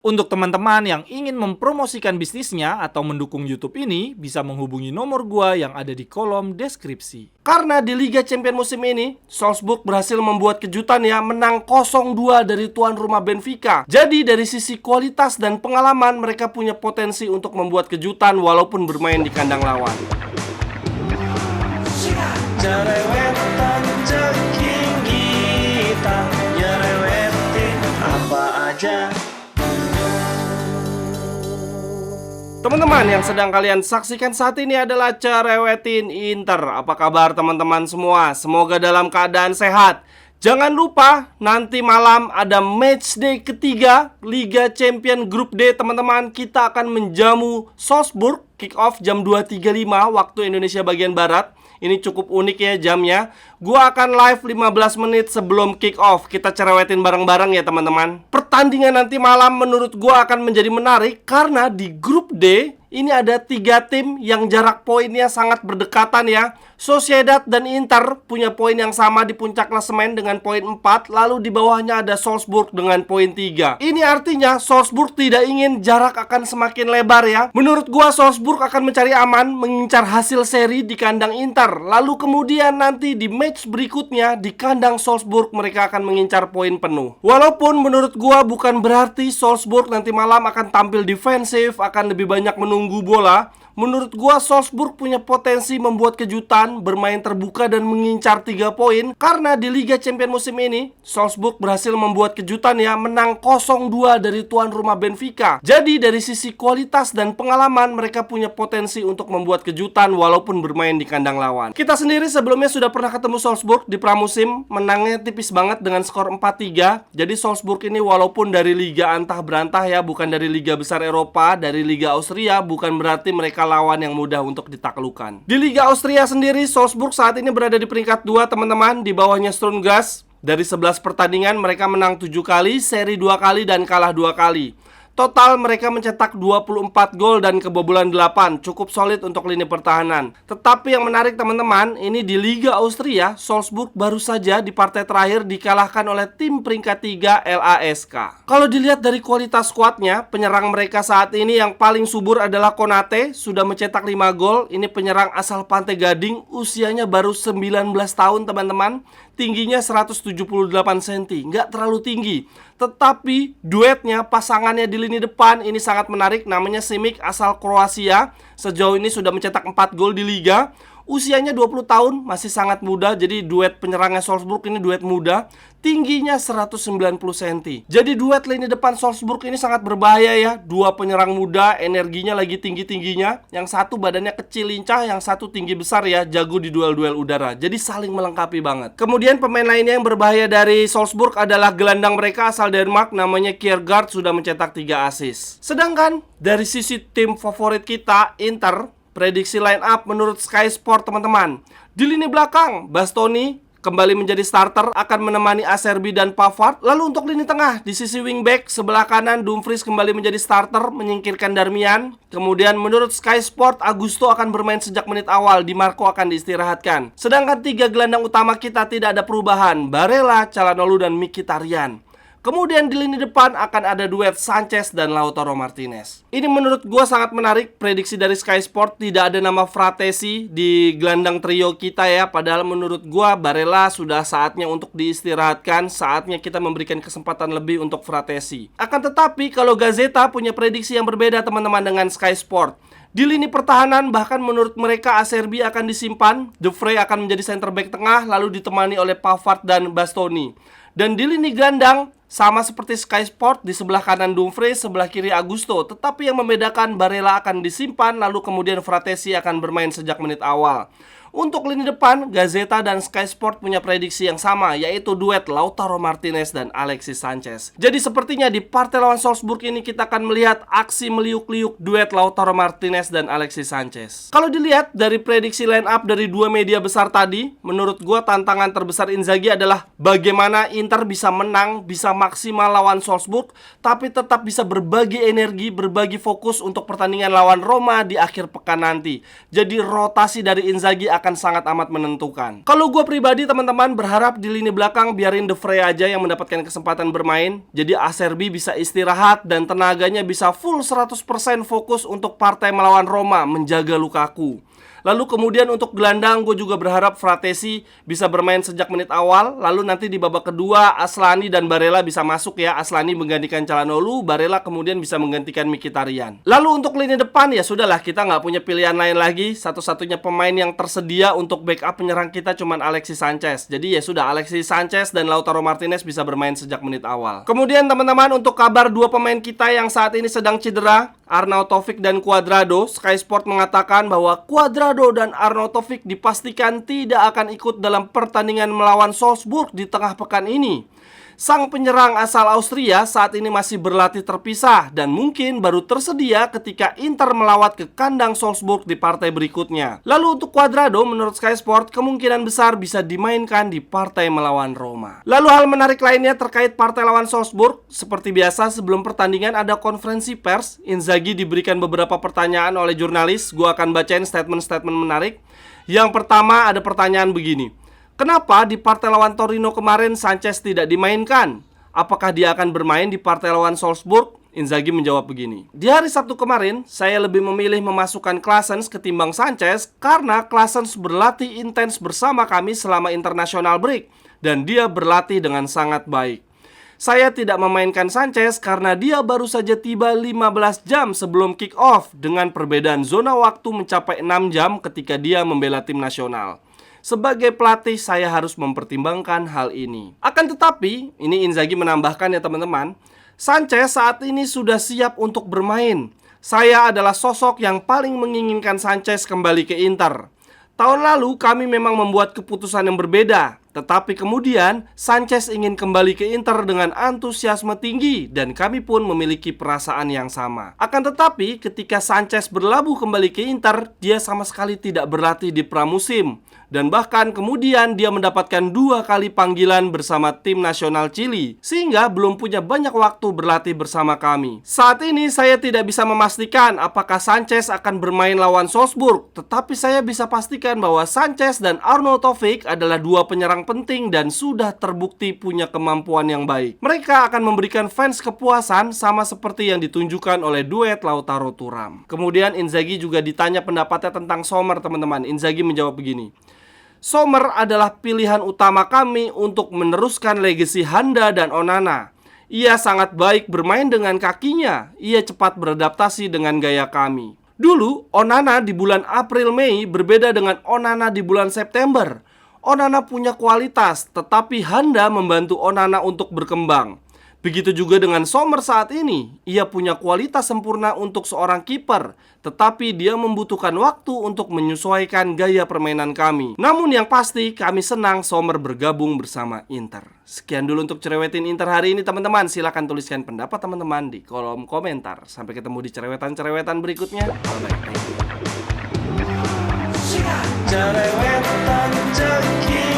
Untuk teman-teman yang ingin mempromosikan bisnisnya atau mendukung YouTube ini, bisa menghubungi nomor gua yang ada di kolom deskripsi. Karena di Liga Champions musim ini, Salzburg berhasil membuat kejutan ya, menang 0-2 dari tuan rumah Benfica. Jadi dari sisi kualitas dan pengalaman, mereka punya potensi untuk membuat kejutan walaupun bermain di kandang lawan. Jerewetan ceking kita, nyerewetin apa aja. Teman-teman yang sedang kalian saksikan saat ini adalah Cerewetin Inter. Apa kabar teman-teman semua? Semoga dalam keadaan sehat. Jangan lupa nanti malam ada matchday ketiga Liga Champions Grup D teman-teman. Kita akan menjamu Salzburg, kick off jam 2.35 waktu Indonesia bagian Barat. Ini cukup unik ya jamnya. Gua akan live 15 menit sebelum kick off. Kita cerewetin bareng-bareng ya teman-teman. Pertandingan nanti malam menurut gua akan menjadi menarik karena di grup D ini ada 3 tim yang jarak poinnya sangat berdekatan ya. Sociedad dan Inter punya poin yang sama di puncak klasemen dengan poin 4. Lalu di bawahnya ada Salzburg dengan poin 3. Ini artinya Salzburg tidak ingin jarak akan semakin lebar ya. Menurut gua Salzburg akan mencari aman, mengincar hasil seri di kandang Inter. Lalu kemudian nanti di match berikutnya di kandang Salzburg mereka akan mengincar poin penuh. Walaupun menurut gua bukan berarti Salzburg nanti malam akan tampil defensif, akan lebih banyak menunggu bola. Menurut gua Salzburg punya potensi membuat kejutan, bermain terbuka dan mengincar 3 poin. Karena di Liga Champions musim ini Salzburg berhasil membuat kejutan ya, menang 0-2 dari tuan rumah Benfica. Jadi dari sisi kualitas dan pengalaman mereka punya potensi untuk membuat kejutan walaupun bermain di kandang lawan. Kita sendiri sebelumnya sudah pernah ketemu Salzburg di pramusim, menangnya tipis banget dengan skor 4-3. Jadi Salzburg ini walaupun dari liga antah berantah ya, bukan dari liga besar Eropa, dari liga Austria, bukan berarti mereka lawan yang mudah untuk ditaklukkan. Di Liga Austria sendiri, Salzburg saat ini berada di peringkat 2 teman-teman, di bawahnya Sturm Graz. Dari 11 pertandingan mereka menang 7 kali, seri 2 kali dan kalah 2 kali. Total mereka mencetak 24 gol dan kebobolan 8. Cukup solid untuk lini pertahanan. Tetapi yang menarik teman-teman, ini di Liga Austria, Salzburg baru saja di partai terakhir dikalahkan oleh tim peringkat 3 LASK. Kalau dilihat dari kualitas skuadnya, penyerang mereka saat ini yang paling subur adalah Konate, sudah mencetak 5 gol. Ini penyerang asal Pantai Gading, usianya baru 19 tahun teman-teman. Tingginya 178 cm, nggak terlalu tinggi. Tetapi duetnya, pasangannya di lini depan ini sangat menarik. Namanya Simic asal Kroasia. Sejauh ini sudah mencetak 4 gol di Liga. Usianya 20 tahun, masih sangat muda. Jadi duet penyerangnya Salzburg ini duet muda. Tingginya 190 cm. Jadi duet lini depan Salzburg ini sangat berbahaya ya. Dua penyerang muda, energinya lagi tinggi-tingginya. Yang satu badannya kecil lincah, yang satu tinggi besar ya, jago di duel-duel udara. Jadi saling melengkapi banget. Kemudian pemain lainnya yang berbahaya dari Salzburg adalah gelandang mereka asal Denmark, namanya Kjærgaard, sudah mencetak 3 assist. Sedangkan dari sisi tim favorit kita, Inter, prediksi line up menurut Sky Sport teman-teman. Di lini belakang, Bastoni kembali menjadi starter, akan menemani Acerbi dan Pavard. Lalu untuk lini tengah, di sisi wingback sebelah kanan, Dumfries kembali menjadi starter, menyingkirkan Darmian. Kemudian menurut Sky Sport, Augusto akan bermain sejak menit awal, Di Marco akan diistirahatkan. Sedangkan 3 gelandang utama kita tidak ada perubahan, Barella, Calhanoglu dan Mkhitaryan. Kemudian di lini depan akan ada duet Sanchez dan Lautaro Martinez. Ini menurut gue sangat menarik. Prediksi dari Sky Sport, tidak ada nama Fratesi di gelandang trio kita ya. Padahal menurut gue Barella sudah saatnya untuk diistirahatkan. Saatnya kita memberikan kesempatan lebih untuk Fratesi. Akan tetapi kalau Gazeta punya prediksi yang berbeda teman-teman dengan Sky Sport. Di lini pertahanan bahkan menurut mereka Acerbi akan disimpan, De Vrij akan menjadi center back tengah, lalu ditemani oleh Pavard dan Bastoni. Dan di lini gelandang sama seperti Sky Sport, di sebelah kanan Dumfries, sebelah kiri Augusto. Tetapi yang membedakan, Barella akan disimpan, lalu kemudian Fratesi akan bermain sejak menit awal. Untuk lini depan, Gazeta dan Sky Sport punya prediksi yang sama, yaitu duet Lautaro Martinez dan Alexis Sanchez. Jadi sepertinya di partai lawan Salzburg ini kita akan melihat aksi meliuk-liuk duet Lautaro Martinez dan Alexis Sanchez. Kalau dilihat dari prediksi line up dari 2 media besar tadi, menurut gua tantangan terbesar Inzaghi adalah bagaimana Inter bisa menang, bisa maksimal lawan Salzburg, tapi tetap bisa berbagi energi, berbagi fokus untuk pertandingan lawan Roma di akhir pekan nanti. Jadi rotasi dari Inzaghi akan sangat amat menentukan. Kalau gue pribadi teman-teman berharap di lini belakang biarin De Vrij aja yang mendapatkan kesempatan bermain. Jadi Acerbi bisa istirahat dan tenaganya bisa full 100% fokus untuk partai melawan Roma, menjaga Lukaku. Lalu kemudian untuk gelandang gue juga berharap Fratesi bisa bermain sejak menit awal. Lalu nanti di babak kedua Aslani dan Barella bisa masuk ya. Aslani menggantikan Calhanoglu, Barella kemudian bisa menggantikan Mkhitaryan. Lalu untuk lini depan ya sudahlah, kita nggak punya pilihan lain lagi. Satu-satunya pemain yang tersedia untuk backup penyerang kita cuman Alexis Sanchez. Jadi ya sudah, Alexis Sanchez dan Lautaro Martinez bisa bermain sejak menit awal. Kemudian teman-teman, untuk kabar dua pemain kita yang saat ini sedang cedera, Arnautovic dan Cuadrado, Sky Sport mengatakan bahwa Cuadrado dan Arnautovic dipastikan tidak akan ikut dalam pertandingan melawan Salzburg di tengah pekan ini. Sang penyerang asal Austria saat ini masih berlatih terpisah dan mungkin baru tersedia ketika Inter melawat ke kandang Salzburg di partai berikutnya. Lalu untuk Cuadrado, menurut Sky Sport kemungkinan besar bisa dimainkan di partai melawan Roma. Lalu hal menarik lainnya terkait partai lawan Salzburg, seperti biasa sebelum pertandingan ada konferensi pers. Inzaghi diberikan beberapa pertanyaan oleh jurnalis. Gue akan bacain statement-statement menarik. Yang pertama ada pertanyaan begini: kenapa di partai lawan Torino kemarin Sanchez tidak dimainkan? Apakah dia akan bermain di partai lawan Salzburg? Inzaghi menjawab begini: di hari Sabtu kemarin, saya lebih memilih memasukkan Claessens ketimbang Sanchez karena Claessens berlatih intens bersama kami selama international break dan dia berlatih dengan sangat baik. Saya tidak memainkan Sanchez karena dia baru saja tiba 15 jam sebelum kick off dengan perbedaan zona waktu mencapai 6 jam ketika dia membela tim nasional. Sebagai pelatih, saya harus mempertimbangkan hal ini. Akan tetapi, ini Inzaghi menambahkan ya teman-teman, Sanchez saat ini sudah siap untuk bermain. Saya adalah sosok yang paling menginginkan Sanchez kembali ke Inter. Tahun lalu kami memang membuat keputusan yang berbeda, tetapi kemudian Sanchez ingin kembali ke Inter dengan antusiasme tinggi dan kami pun memiliki perasaan yang sama. Akan tetapi ketika Sanchez berlabuh kembali ke Inter, dia sama sekali tidak berlatih di pramusim. Dan bahkan kemudian dia mendapatkan 2 kali panggilan bersama tim nasional Chili, sehingga belum punya banyak waktu berlatih bersama kami. Saat ini saya tidak bisa memastikan apakah Sanchez akan bermain lawan Salzburg, tetapi saya bisa pastikan bahwa Sanchez dan Arnautovic adalah 2 penyerang penting dan sudah terbukti punya kemampuan yang baik. Mereka akan memberikan fans kepuasan sama seperti yang ditunjukkan oleh duet Lautaro Thuram. Kemudian Inzaghi juga ditanya pendapatnya tentang Sommer teman-teman. Inzaghi menjawab begini: Sommer adalah pilihan utama kami untuk meneruskan legasi Handa dan Onana. Ia sangat baik bermain dengan kakinya. Ia cepat beradaptasi dengan gaya kami. Dulu, Onana di bulan April-Mei berbeda dengan Onana di bulan September. Onana punya kualitas, tetapi Handa membantu Onana untuk berkembang. Begitu juga dengan Sommer saat ini. Ia punya kualitas sempurna untuk seorang kiper, tetapi dia membutuhkan waktu untuk menyesuaikan gaya permainan kami. Namun yang pasti kami senang Sommer bergabung bersama Inter. Sekian dulu untuk Cerewetin Inter hari ini teman-teman. Silahkan tuliskan pendapat teman-teman di kolom komentar. Sampai ketemu di cerewetan-cerewetan berikutnya. Bye-bye. Cerewetan Cekir.